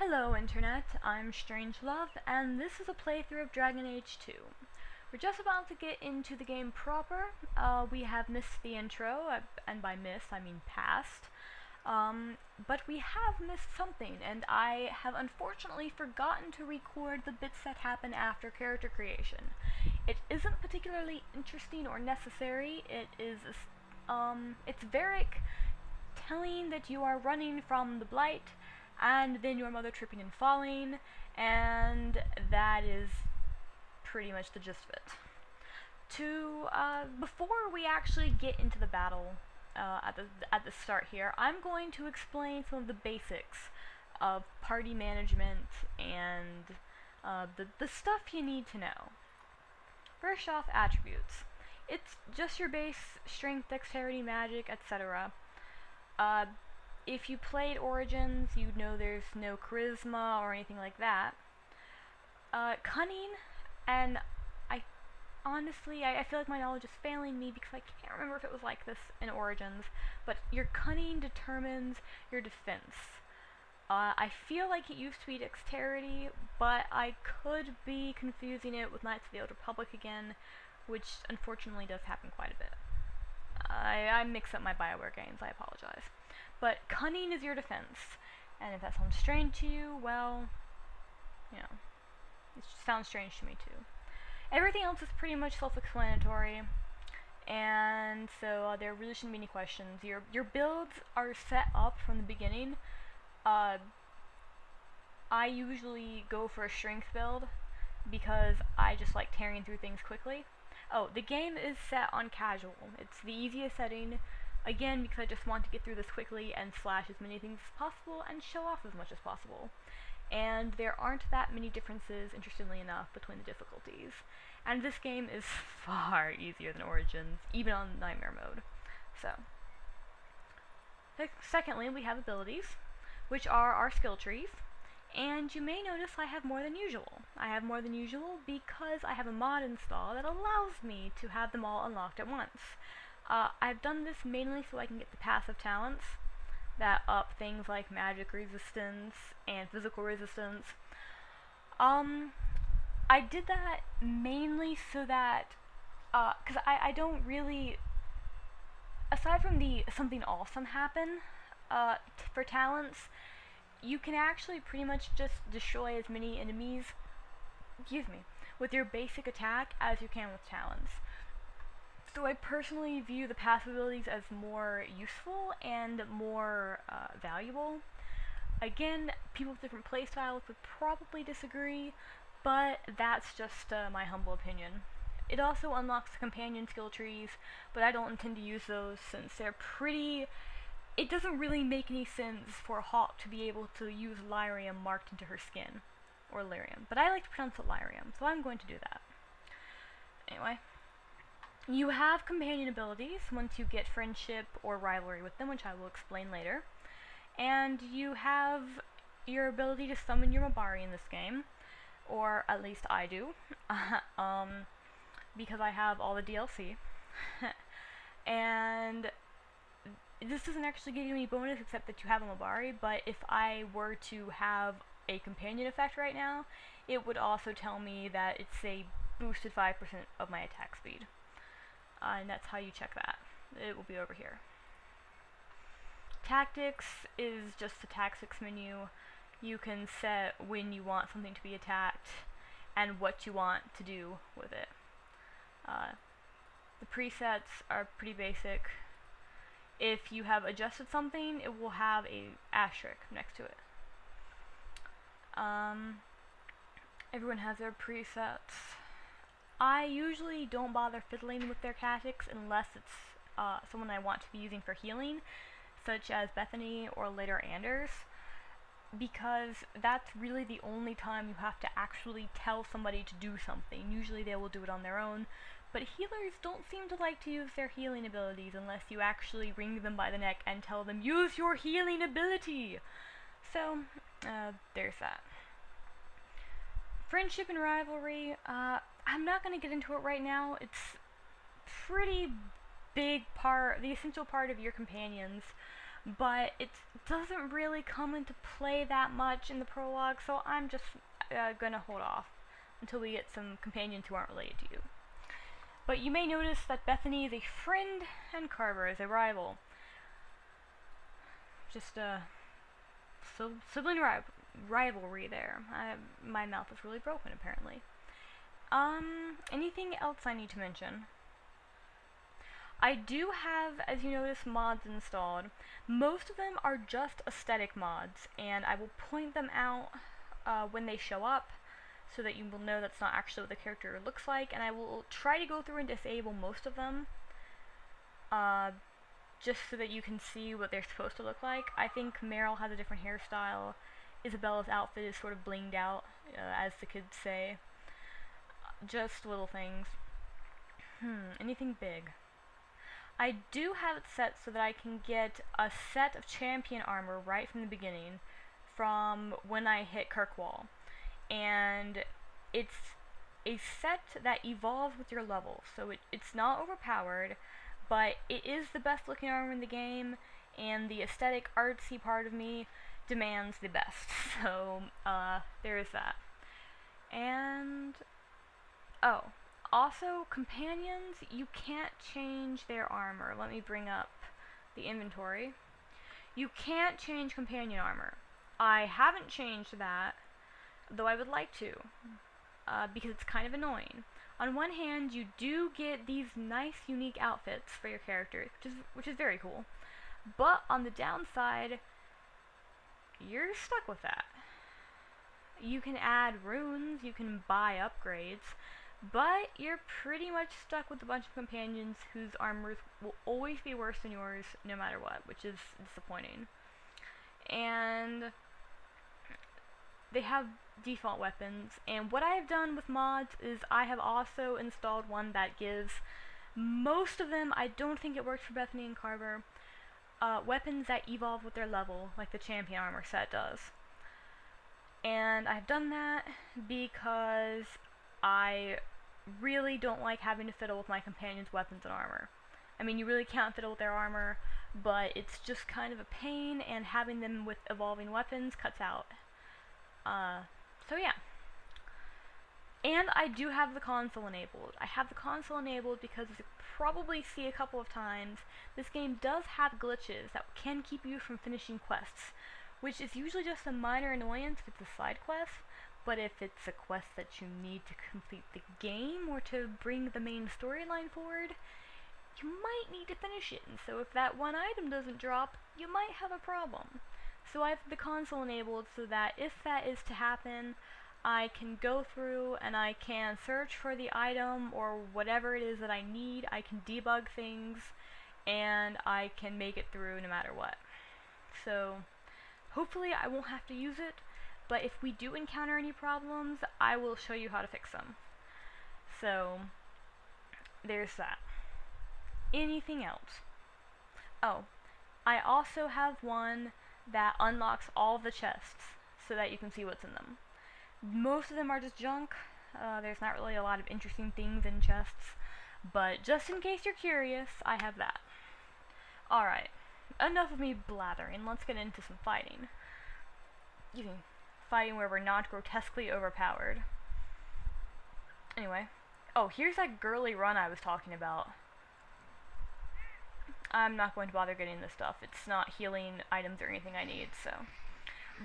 Hello Internet, I'm Strangelove, and this is a playthrough of Dragon Age 2. We're just about to get into the game proper. We have missed the intro, and by missed I mean past. But we have missed something, and I have unfortunately forgotten to record the bits that happen after character creation. It isn't particularly interesting or necessary. It's Varric telling that you are running from the Blight, and then your mother tripping and falling, and that is pretty much the gist of it. Before we actually get into the battle at the start here, I'm going to explain some of the basics of party management and the stuff you need to know. First off, attributes. It's just your base strength, dexterity, magic, etc. If you played Origins, you'd know there's no charisma or anything like that. Cunning, and I feel like my knowledge is failing me because I can't remember if it was like this in Origins, but your cunning determines your defense. I feel like it used to be dexterity, but I could be confusing it with Knights of the Old Republic again, which unfortunately does happen quite a bit. I mix up my BioWare games, I apologize. But cunning is your defense, and if that sounds strange to you, well, you know, it sounds strange to me too. Everything else is pretty much self-explanatory, and so there really shouldn't be any questions. Your builds are set up from the beginning. I usually go for a strength build because I just like tearing through things quickly. Oh, the game is set on casual. It's the easiest setting, again, because I just want to get through this quickly and slash as many things as possible and show off as much as possible. And there aren't that many differences, interestingly enough, between the difficulties. And this game is far easier than Origins, even on Nightmare mode. So, secondly, we have abilities, which are our skill trees. And you may notice I have more than usual. I have more than usual because I have a mod installed that allows me to have them all unlocked at once. I've done this mainly so I can get the passive talents that up things like magic resistance and physical resistance. I did that mainly so that, because I don't really, aside from the something awesome happen, for talents, you can actually pretty much just destroy as many enemies, with your basic attack as you can with talents. So I personally view the passive abilities as more useful and more valuable. Again, people with different playstyles would probably disagree, but that's just my humble opinion. It also unlocks the companion skill trees, but I don't intend to use those since they're pretty... It doesn't really make any sense for a hawk to be able to use lyrium marked into her skin, or lyrium, but I like to pronounce it lyrium, so I'm going to do that. Anyway, you have companion abilities once you get friendship or rivalry with them, which I will explain later, and you have your ability to summon your Mabari in this game, or at least I do, because I have all the DLC, and this doesn't actually give you any bonus except that you have a Mabari, but if I were to have a companion effect right now, it would also tell me that it's a boosted 5% of my attack speed. And that's how you check that. It will be over here. Tactics is just the tactics menu. You can set when you want something to be attacked and what you want to do with it. The presets are pretty basic. If you have adjusted something, it will have a asterisk next to it. Everyone has their presets. I usually don't bother fiddling with their tactics unless it's someone I want to be using for healing, such as Bethany or later Anders, because that's really the only time you have to actually tell somebody to do something. Usually they will do it on their own, but healers don't seem to like to use their healing abilities unless you actually wring them by the neck and tell them, use your healing ability! So, there's that. Friendship and rivalry, I'm not going to get into it right now. It's pretty big part, the essential part of your companions. but it doesn't really come into play that much in the prologue, so I'm just gonna hold off until we get some companions who aren't related to you. But you may notice that Bethany is a friend and Carver is a rival. Just a sibling rivalry there. My mouth is really broken, apparently. Anything else I need to mention? I do have, as you notice, mods installed. Most of them are just aesthetic mods, and I will point them out when they show up, so that you will know that's not actually what the character looks like, and I will try to go through and disable most of them, just so that you can see what they're supposed to look like. I think Meryl has a different hairstyle. Isabella's outfit is sort of blinged out, as the kids say. Just little things. Anything big? I do have it set so that I can get a set of champion armor right from the beginning, from when I hit Kirkwall. And it's a set that evolves with your level, so it's not overpowered, but it is the best looking armor in the game, and the aesthetic artsy part of me demands the best. So there is that. And oh, also companions, you can't change their armor. Let me bring up the inventory. You can't change companion armor. I haven't changed that, though I would like to, because it's kind of annoying. On one hand, you do get these nice, unique outfits for your characters, which is very cool. But on the downside, you're stuck with that. You can add runes, you can buy upgrades, but you're pretty much stuck with a bunch of companions whose armors will always be worse than yours, no matter what, which is disappointing. And they have default weapons, and what I have done with mods is I have also installed one that gives most of them, I don't think it works for Bethany and Carver, weapons that evolve with their level, like the champion armor set does. And I've done that because I really don't like having to fiddle with my companions' weapons and armor. I mean, you really can't fiddle with their armor, but it's just kind of a pain, and having them with evolving weapons cuts out. So yeah. And I do have the console enabled. I have the console enabled because, as you probably see a couple of times, this game does have glitches that can keep you from finishing quests, which is usually just a minor annoyance if it's a side quest, but if it's a quest that you need to complete the game or to bring the main storyline forward, you might need to finish it, and so if that one item doesn't drop, you might have a problem. So I have the console enabled so that if that is to happen, I can go through and I can search for the item or whatever it is that I need. I can debug things, and I can make it through no matter what. So hopefully I won't have to use it, but if we do encounter any problems, I will show you how to fix them. So there's that. Anything else? Oh, I also have one that unlocks all the chests so that you can see what's in them. Most of them are just junk. There's not really a lot of interesting things in chests, but just in case you're curious, I have that. Alright, enough of me blathering, let's get into some fighting. Fighting where we're not grotesquely overpowered. Anyway, oh, here's that girly run I was talking about. I'm not going to bother getting this stuff. It's not healing items or anything I need, so.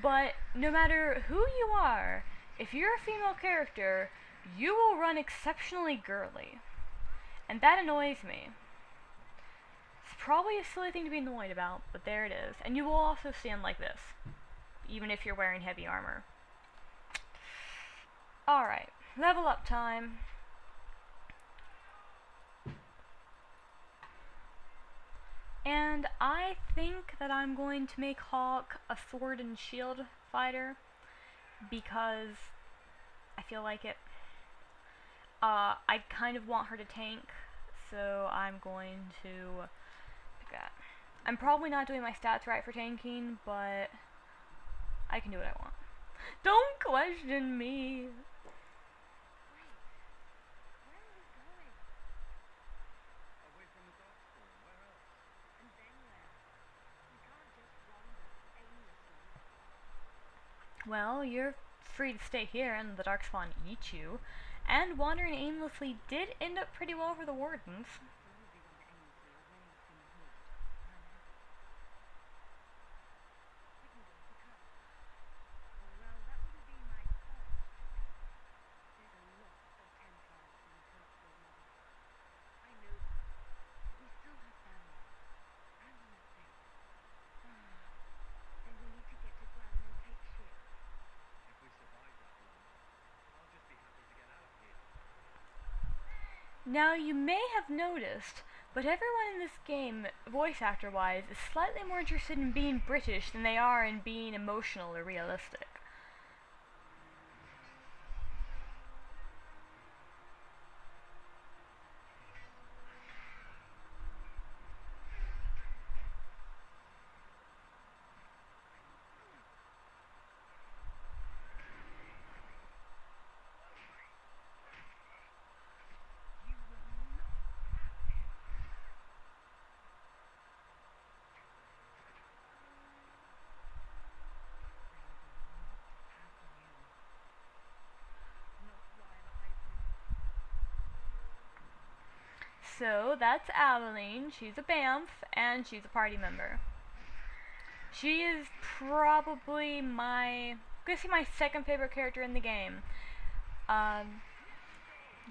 But no matter who you are, if you're a female character, you will run exceptionally girly. And that annoys me. It's probably a silly thing to be annoyed about, but there it is. And you will also stand like this, even if you're wearing heavy armor. Alright, level up time. And I think that I'm going to make Hawk a sword and shield fighter, because I feel like it. I kind of want her to tank, so I'm going to pick that. I'm probably not doing my stats right for tanking, but I can do what I want. Don't question me! Well, you're free to stay here and the Darkspawn eat you. And wandering aimlessly did end up pretty well for the Wardens. Now, you may have noticed, but everyone in this game, voice actor wise, is slightly more interested in being British than they are in being emotional or realistic. So, that's Aveline. She's a BAMF, and she's a party member. She is probably my second favorite character in the game.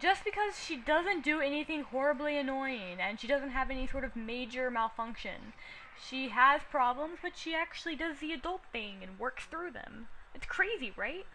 Just because she doesn't do anything horribly annoying, and she doesn't have any sort of major malfunction. She has problems, but she actually does the adult thing and works through them. It's crazy, right?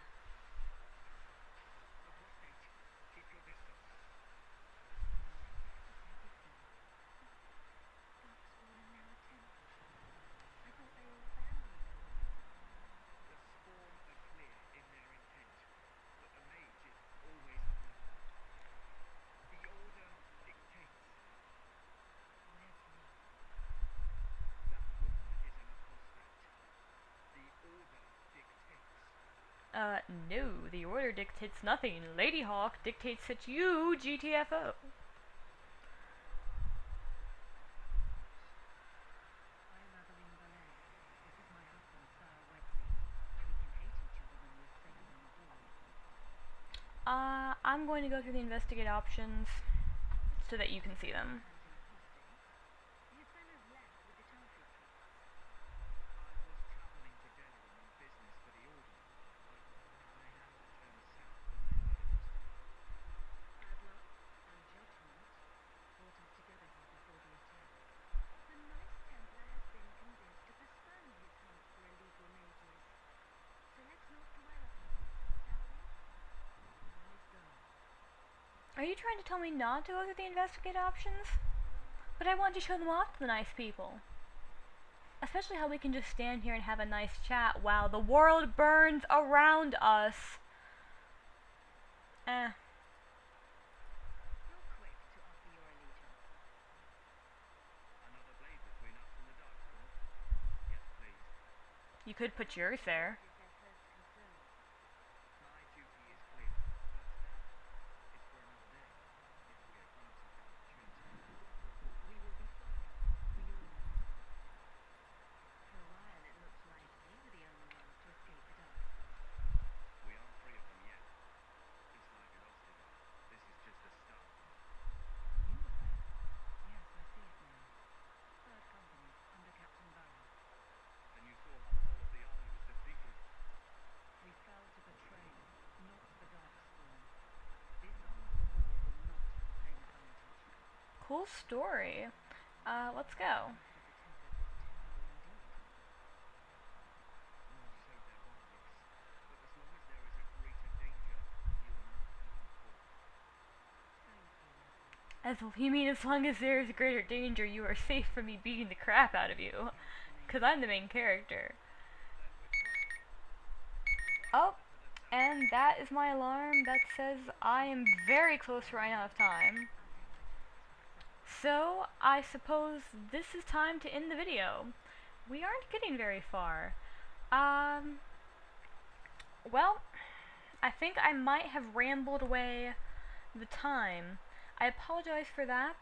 No, the Order dictates nothing. Lady Hawk dictates that you GTFO. I'm going to go through the investigate options so that you can see them. Are you trying to tell me not to go through the investigate options? But I want to show them off to the nice people. Especially how we can just stand here and have a nice chat while the world burns around us. You could put yours there. Cool story. Let's go. You mean as long as there is greater danger, you are safe from me beating the crap out of you? Because I'm the main character. Oh, and that is my alarm that says I am very close to running out of time. So, I suppose this is time to end the video. We aren't getting very far. Well, I think I might have rambled away the time. I apologize for that.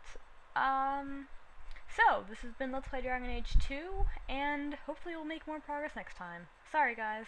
So, this has been Let's Play Dragon Age 2, and hopefully we'll make more progress next time. Sorry, guys.